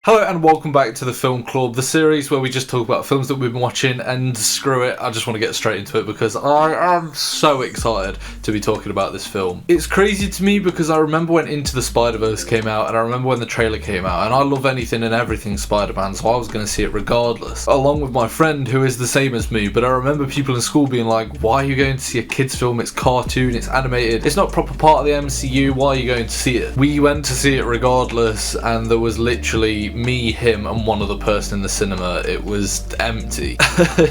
Hello and welcome back to the Film Club, the series where we just talk about films that we've been watching, and screw it, I just want to get straight into it because I am so excited to be talking about this film. It's crazy to me because I remember when Into the Spider-Verse came out, and I remember when the trailer came out, and I love anything and everything Spider-Man, so I was going to see it regardless, along with my friend who is the same as me. But I remember people in school being like, why are you going to see a kids film? It's cartoon, it's animated, it's not proper part of the MCU, why are you going to see it? We went to see it regardless, and there was literally me, him, and one other person in the cinema. It was empty.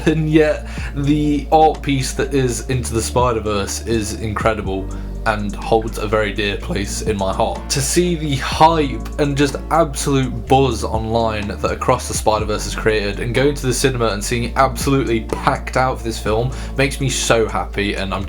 And yet the art piece that is Into the Spider-Verse is incredible and holds a very dear place in my heart. To see the hype and just absolute buzz online that Across the Spider-Verse has created, and going to the cinema and seeing it absolutely packed out for this film makes me so happy, and I'm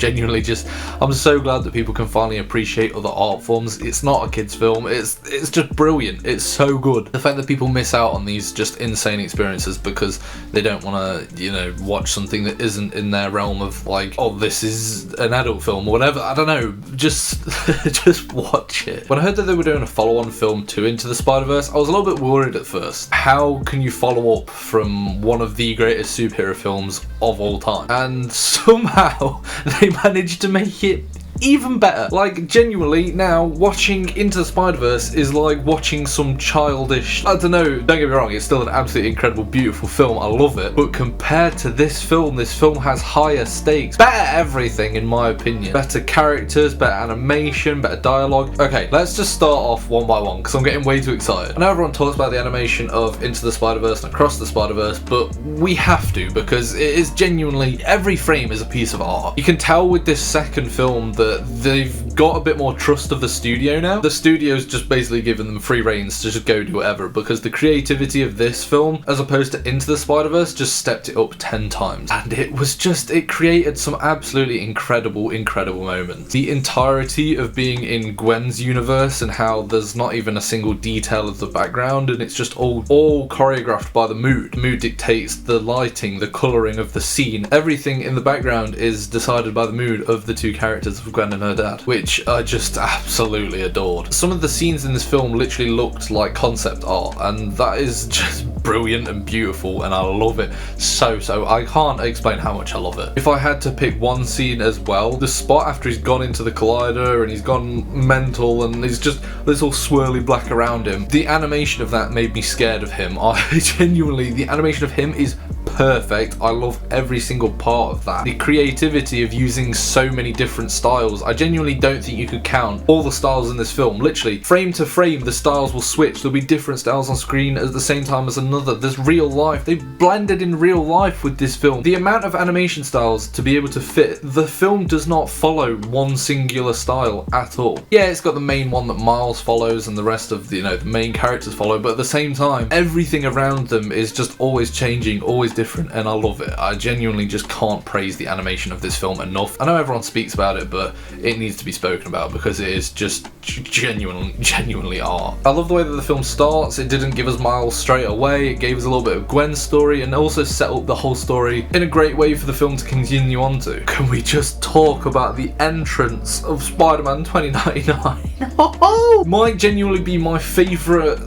so glad that people can finally appreciate other art forms. It's not a kids film, it's just brilliant, it's so good. The fact that people miss out on these just insane experiences because they don't want to, watch something that isn't in their realm of like, oh, this is an adult film or whatever, I don't know, just watch it. When I heard that they were doing a follow-on film to Into the Spider-Verse, I was a little bit worried at first. How can you follow up from one of the greatest superhero films of all time? And somehow they managed to make it even better. Like, genuinely, now watching Into the Spider-Verse is like watching some childish, I don't know, don't get me wrong, it's still an absolutely incredible, beautiful film, I love it, but compared to this film has higher stakes, better everything in my opinion, better characters, better animation, better dialogue. Okay, let's just start off one by one because I'm getting way too excited. I know everyone talks about the animation of Into the Spider-Verse and Across the Spider-Verse, but we have to, because it is genuinely, every frame is a piece of art. You can tell with this second film that they've got a bit more trust of the studio now. The studio's just basically given them free reins to just go do whatever, because the creativity of this film, as opposed to Into the Spider-Verse, just stepped it up 10 times. And it created some absolutely incredible moments. The entirety of being in Gwen's universe and how there's not even a single detail of the background, and it's just all choreographed by the mood. The mood dictates the lighting, the colouring of the scene. Everything in the background is decided by the mood of the two characters of Gwen and her dad, which I just absolutely adored. Some of the scenes in this film literally looked like concept art, and that is just brilliant and beautiful, and I love it so. I can't explain how much I love it. If I had to pick one scene as well, the spot after he's gone into the collider and he's gone mental and he's just, there's all swirly black around him, the animation of that made me scared of him. The animation of him is perfect. I love every single part of that. The creativity of using so many different styles. I genuinely don't think you could count all the styles in this film. Literally, frame to frame, the styles will switch. There'll be different styles on screen at the same time as another. There's real life. They've blended in real life with this film. The amount of animation styles to be able to fit, the film does not follow one singular style at all. Yeah, it's got the main one that Miles follows and the rest of the main characters follow, but at the same time, everything around them is just always changing, always different, and I love it. I genuinely just can't praise the animation of this film enough. I know everyone speaks about it, but it needs to be spoken about because it is just genuinely art. I love the way that the film starts. It didn't give us Miles straight away. It gave us a little bit of Gwen's story and also set up the whole story in a great way for the film to continue on to. Can we just talk about the entrance of Spider-Man 2099? Might genuinely be my favourite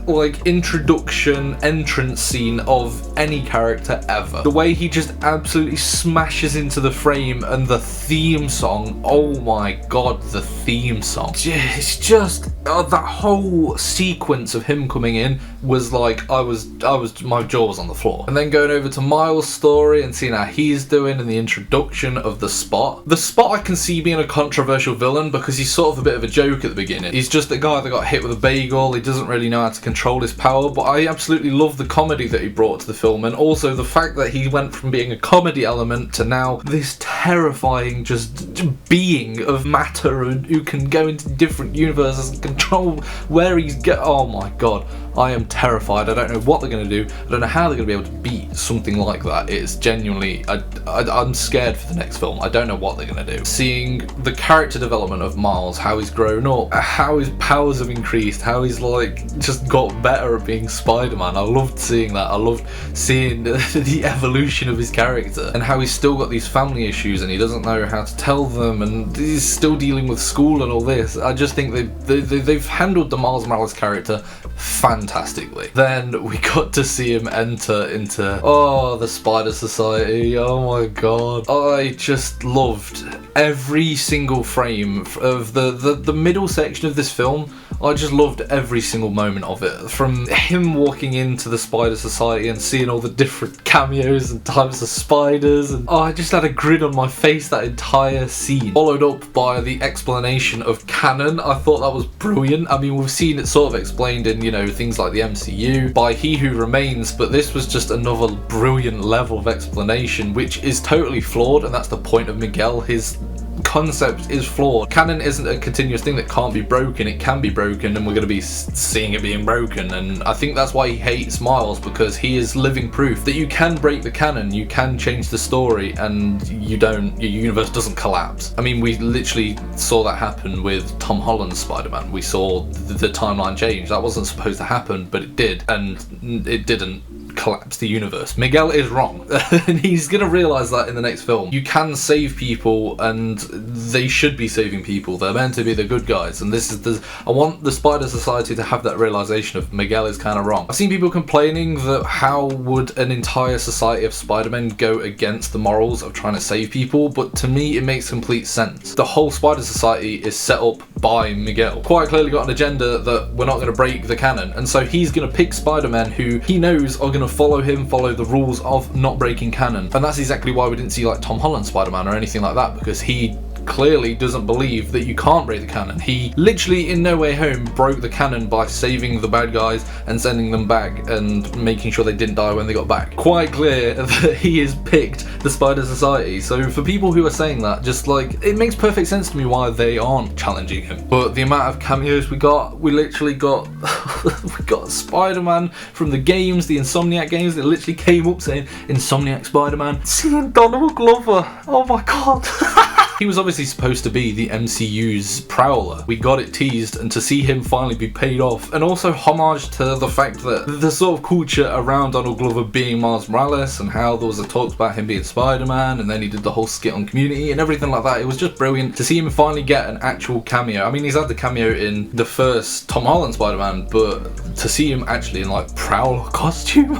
introduction entrance scene of any character ever. The way he just absolutely smashes into the frame, and the theme song, oh my god, the theme song. It's just that whole sequence of him coming in was like, my jaw was on the floor. And then going over to Miles' story and seeing how he's doing, and the introduction of the Spot. The Spot I can see being a controversial villain because he's sort of a bit of a joke at the beginning. He's just a guy that got hit with a bagel. He doesn't really know how to control his power, but I absolutely love the comedy that he brought to the film, and also the fact that he went from being a comedy element to now this terrifying just being of matter and who can go into different universes and control where he's oh my god, I am terrified. I don't know what they're going to do. I don't know how they're going to be able to beat something like that. It's genuinely, I'm scared for the next film. I don't know what they're going to do. Seeing the character development of Miles, how he's grown up, how his powers have increased, how he's just got better at being Spider-Man. I loved seeing that. I loved seeing the evolution of his character and how he's still got these family issues and he doesn't know how to tell them, and he's still dealing with school and all this. I just think they've handled the Miles Morales character fantastic. fantastically. Then we got to see him enter into the Spider Society. Oh my god, I just loved every single frame of the middle section of this film. I just loved every single moment of it. From him walking into the Spider Society and seeing all the different cameos and types of spiders, and I just had a grin on my face that entire scene. Followed up by the explanation of canon. I thought that was brilliant. I mean, we've seen it sort of explained in, things like the MCU by He Who Remains, but this was just another brilliant level of explanation, which is totally flawed, and that's the point of Miguel. His concept is flawed. Canon isn't a continuous thing that can't be broken. It can be broken, and we're going to be seeing it being broken, and I think that's why he hates Miles, because he is living proof that you can break the canon, you can change the story, and your universe doesn't collapse. I mean, we literally saw that happen with Tom Holland's Spider-Man. We saw the timeline change. That wasn't supposed to happen, but it did, and it didn't collapse the universe. Miguel is wrong, and he's gonna realize that in the next film. You can save people, and they should be saving people. They're meant to be the good guys, and I want the Spider Society to have that realization of Miguel is kind of wrong. I've seen people complaining that how would an entire society of Spider-Men go against the morals of trying to save people, but to me it makes complete sense. The whole Spider Society is set up by Miguel. Quite clearly got an agenda that we're not going to break the canon, and so he's going to pick Spider-Men who he knows are going to follow the rules of not breaking canon. And that's exactly why we didn't see like Tom Holland Spider-Man or anything like that, because he clearly doesn't believe that you can't break the canon. He literally in No Way Home broke the canon by saving the bad guys and sending them back and making sure they didn't die when they got back. Quite clear that he has picked the Spider Society. So for people who are saying that, just like, it makes perfect sense to me why they aren't challenging him. But the amount of cameos we literally got we got Spider-Man from the games, the Insomniac games. It literally came up saying Insomniac Spider-Man. Seeing Donald Glover, oh my god. He was obviously supposed to be the MCU's Prowler. We got it teased, and to see him finally be paid off, and also homage to the fact that the sort of culture around Donald Glover being Miles Morales, and how there was a talk about him being Spider-Man, and then he did the whole skit on Community and everything like that. It was just brilliant to see him finally get an actual cameo. I mean, he's had the cameo in the first Tom Holland Spider-Man, but to see him actually in like Prowler costume,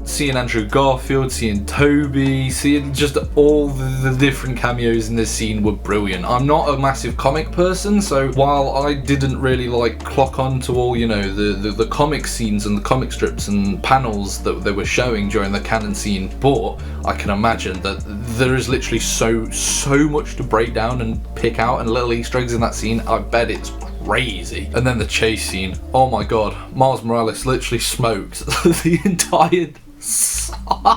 seeing Andrew Garfield, seeing Toby, seeing just all the different cameos in this scene were brilliant. I'm not a massive comic person, so while I didn't really like clock on to all, the comic scenes and the comic strips and panels that they were showing during the canon scene, but I can imagine that there is literally so much to break down and pick out and little Easter eggs in that scene. I bet it's crazy. And then the chase scene, oh my god, Miles Morales literally smoked the entire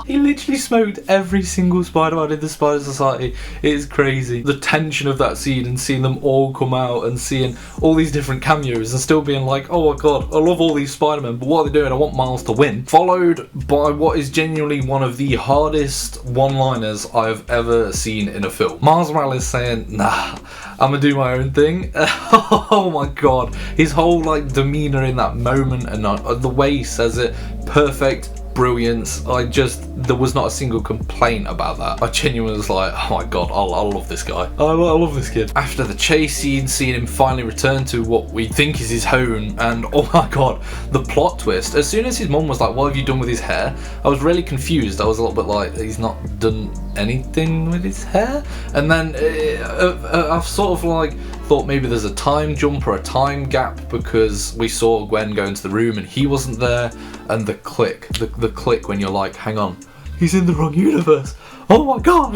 he literally smoked every single Spider-Man in the Spider Society. It is crazy. The tension of that scene and seeing them all come out and seeing all these different cameos and still being like, oh my god, I love all these Spider-Men, but what are they doing? I want Miles to win. Followed by what is genuinely one of the hardest one-liners I've ever seen in a film. Miles Morales saying, nah, I'm gonna do my own thing. Oh my god. His whole demeanor in that moment and the way he says it, perfect. Brilliance. There was not a single complaint about that. I genuinely was like, oh my god, I love this guy. I love this kid. After the chase scene, seeing him finally return to what we think is his home, and oh my god, the plot twist. As soon as his mum was like, what have you done with his hair? I was really confused. I was a little bit like, he's not done anything with his hair? And then I've sort of thought maybe there's a time jump or a time gap, because we saw Gwen go into the room and he wasn't there, and the click when you're like, hang on, he's in the wrong universe, oh my god.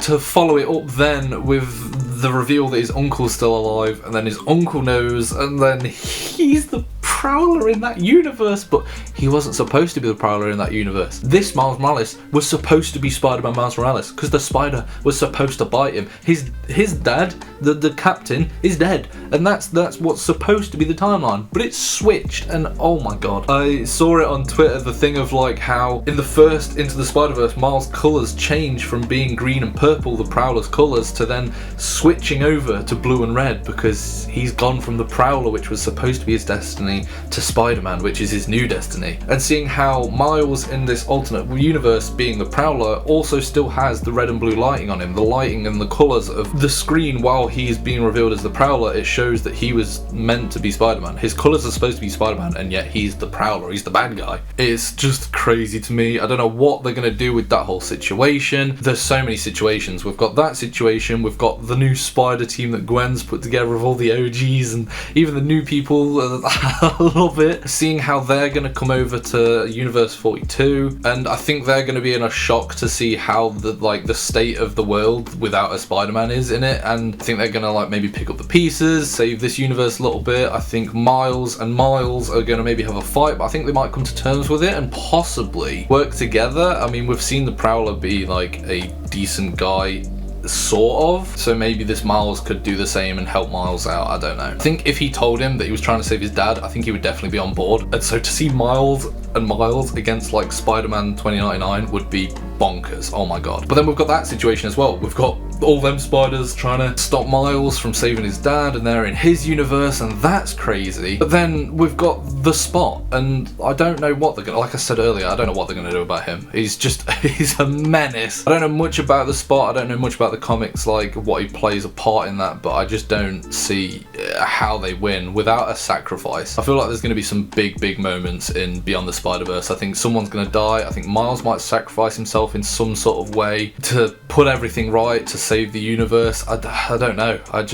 To follow it up then with the reveal that his uncle's still alive, and then his uncle knows, and then he's the Prowler in that universe, but he wasn't supposed to be the Prowler in that universe. This Miles Morales was supposed to be Spider-Man Miles Morales, because the spider was supposed to bite him. His dad, the captain, is dead, and that's what's supposed to be the timeline, but it's switched, and oh my god. I saw it on Twitter, the thing of how in the first Into the Spider-Verse, Miles' colours change from being green and purple, the Prowler's colours, to then switching over to blue and red, because he's gone from the Prowler, which was supposed to be his destiny, to Spider-Man, which is his new destiny. And seeing how Miles in this alternate universe, being the Prowler, also still has the red and blue lighting on him, the lighting and the colours of the screen while he's being revealed as the Prowler, it shows that he was meant to be Spider-Man. His colours are supposed to be Spider-Man, and yet he's the Prowler, he's the bad guy. It's just crazy to me. I don't know what they're going to do with that whole situation. There's so many situations. We've got that situation, we've got the new Spider team that Gwen's put together of all the OGs and even the new people. I love it. Seeing how they're going to come over to Universe 42, and I think they're going to be in a shock to see how the state of the world without a Spider-Man is in it, and I think they're going to maybe pick up the pieces, save this universe a little bit. I think Miles are going to maybe have a fight, but I think they might come to terms with it and possibly work together. I mean, we've seen the Prowler be a decent guy, sort of, so maybe this Miles could do the same and help Miles out. I don't know. I think if he told him that he was trying to save his dad, I think he would definitely be on board. And so to see Miles against Spider-Man 2099 would be bonkers. Oh my god. But then we've got that situation as well. We've got all them spiders trying to stop Miles from saving his dad, and they're in his universe, and that's crazy. But then we've got the Spot, and I don't know what they're gonna, like I said earlier, I don't know what they're gonna do about him. He's a menace. I don't know much about the Spot, I don't know much about the comics, what he plays a part in that, but I just don't see how they win without a sacrifice. I feel like there's gonna be some big moments in Beyond the Spider-Verse. I think someone's gonna die. I think Miles might sacrifice himself in some sort of way to put everything right, to save the universe. I don't know. I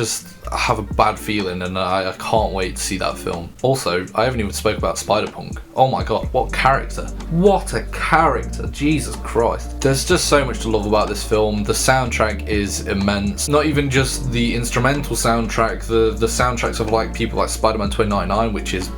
have a bad feeling, and I can't wait to see that film. Also, I haven't even spoke about Spider-Punk. Oh my god, what character. What a character. Jesus Christ. There's just so much to love about this film. The soundtrack is immense. Not even just the instrumental soundtrack, the soundtracks of people like Spider-Man 2099, which is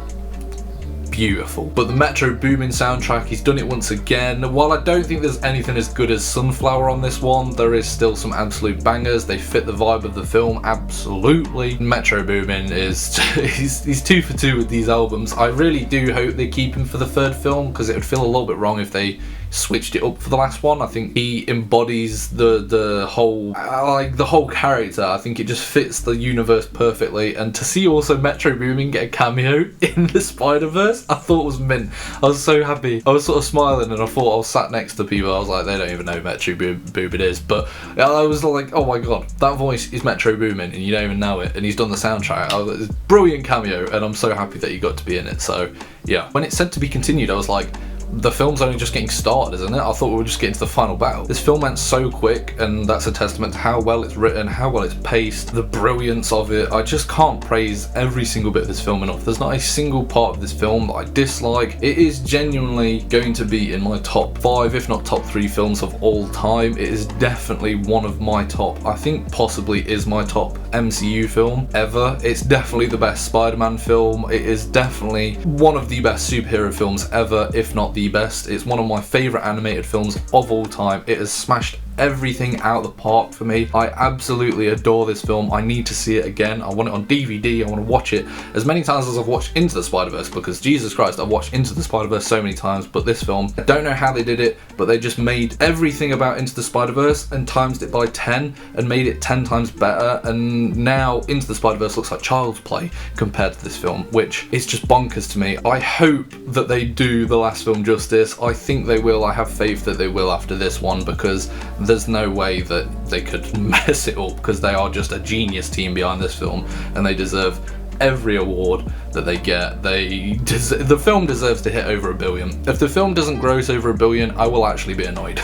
beautiful. But the Metro Boomin soundtrack, he's done it once again. While I don't think there's anything as good as Sunflower on this one, there is still some absolute bangers. They fit the vibe of the film absolutely. Metro Boomin is he's 2 for 2 with these albums. I really do hope they keep him for the third film, because it would feel a little bit wrong if they switched it up for the last one. I think he embodies the whole the whole character. I think it just fits the universe perfectly, and to see also Metro Boomin get a cameo in the Spider-Verse, I thought was mint. I was so happy. I was sort of smiling, and I thought I was sat next to people, I was like, they don't even know who Metro Boomin is, but I was like, oh my god, that voice is Metro Boomin and you don't even know it, and he's done the soundtrack. It's a brilliant cameo, and I'm so happy that he got to be in it. So yeah, when it said to be continued, I was like, the film's only just getting started, isn't it? I thought we were just getting to the final battle. This film went so quick, and that's a testament to how well it's written, how well it's paced, the brilliance of it. I just can't praise every single bit of this film enough. There's not a single part of this film that I dislike. It is genuinely going to be in my top 5, if not top 3 films of all time. It is definitely one of my top, I think possibly is my top MCU film ever. It's definitely the best Spider-Man film. It is definitely one of the best superhero films ever, if not the best. It's one of my favourite animated films of all time. It has smashed everything out of the park for me. I absolutely adore this film. I need to see it again. I want it on DVD. I want to watch it as many times as I've watched Into the Spider-Verse, because Jesus Christ, I've watched Into the Spider-Verse so many times, but this film, I don't know how they did it, but they just made everything about Into the Spider-Verse and times it by 10 and made it 10 times better, and now Into the Spider-Verse looks like child's play compared to this film, which is just bonkers to me. I hope that they do the last film justice. I think they will. I have faith that they will after this one, because there's no way that they could mess it up, because they are just a genius team behind this film, and they deserve every award that they get. The film deserves to hit over $1 billion. If the film doesn't gross over $1 billion, I will actually be annoyed.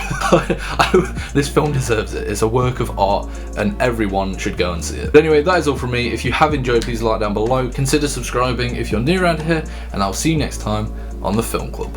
This film deserves it. It's a work of art, and everyone should go and see it. But anyway, that is all from me. If you have enjoyed, please like down below. Consider subscribing if you're new around here, and I'll see you next time on The Film Club.